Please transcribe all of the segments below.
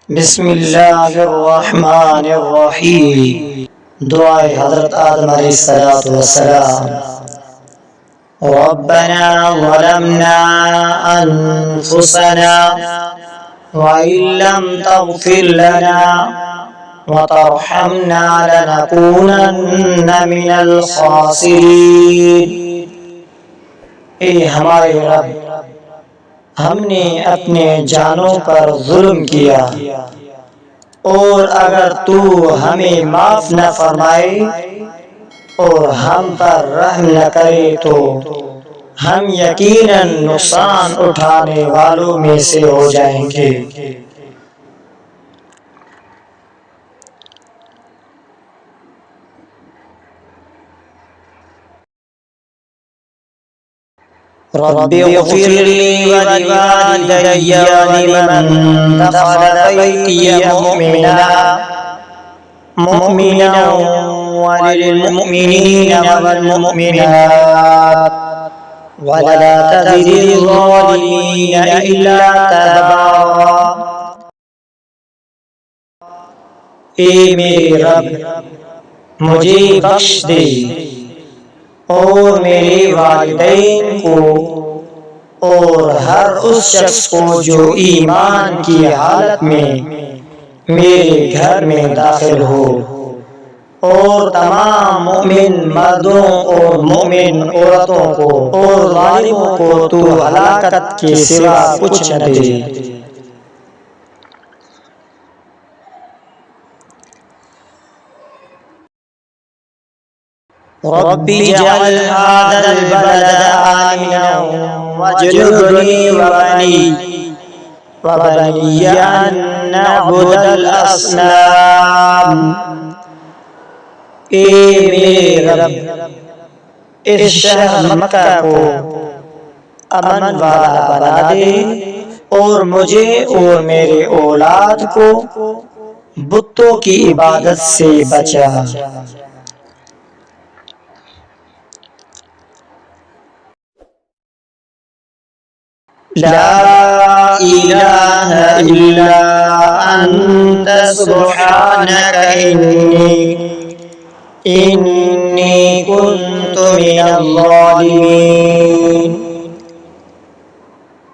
بسم اللہ الرحمن الرحیم۔ دعائے حضرت آدم علیہ السلام۔ ربنا ظلمنا انفسنا وإن لم تغفر لنا وترحمنا لنكونن من الخاسرین۔ اے ہمارے رب، ہم نے اپنے جانوں پر ظلم کیا، اور اگر تو ہمیں معاف نہ فرمائے اور ہم پر رحم نہ کرے تو ہم یقیناً نقصان اٹھانے والوں میں سے ہو جائیں گے۔ رب اغفر لي ولوالدي ولمن دخل بيتي مؤمنا وللمؤمنين والمؤمنات ولا تزد الظالمين إلا تبارا۔ اے میرے رب، مجھے بخش دے اور میرے والدین کو اور ہر اس شخص کو جو ایمان کی حالت میں میرے گھر میں داخل ہو، اور تمام مومن مردوں اور مومن عورتوں کو اور ظالموں کو تو ہلاکت کے سوا کچھ نہ دے۔ رب اجعل هذا البلد آمنا واجنبني وبني أن نعبد الأصنام۔ اے میرے رب، اس شہر مکہ کو امن والا بنا دے اور مجھے اور میرے اولاد کو بتوں کی عبادت سے بچا۔ لا الہ الا انت سبحانک انی کنت من الظالمین۔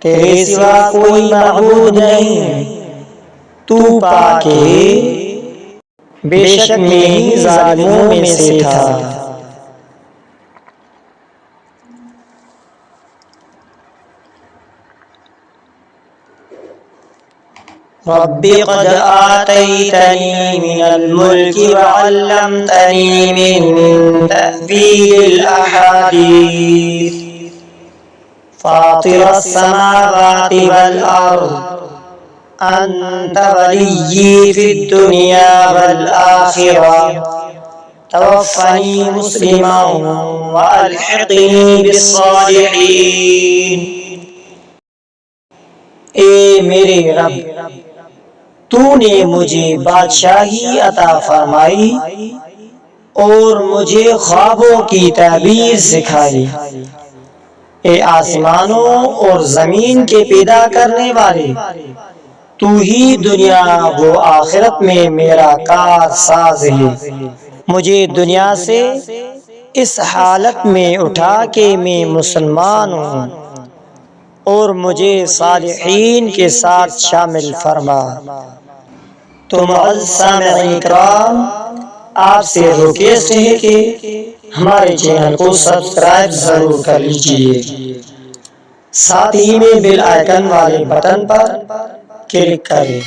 تیرے سوا کوئی معبود نہیں، تو پاک ہے، بے شک میں ہی ظالموں میں سے تھا۔ رب قد آتيتني من الملك وعلمتني من تأويل الأحاديث فاطر السماوات والأرض أنت وليي في الدنيا والآخرة توفني مسلما وألحقني بالصالحين۔ اے میرے رب، تو نے مجھے بادشاہی عطا فرمائی اور مجھے خوابوں کی تعبیر سکھائی۔ اے آسمانوں اور زمین کے پیدا کرنے والے، تو ہی دنیا و آخرت میں میرا کار ساز ہے۔ مجھے دنیا سے اس حالت میں اٹھا کہ میں مسلمان ہوں، اور مجھے صالحین کے ساتھ شامل فرما۔ تو معزز سامعین کرام، آپ سے ریکویسٹ ہے کہ ہمارے چینل کو سبسکرائب ضرور کر لیجئے، ساتھ ہی میں بیل آئیکن والے بٹن پر کلک کریں۔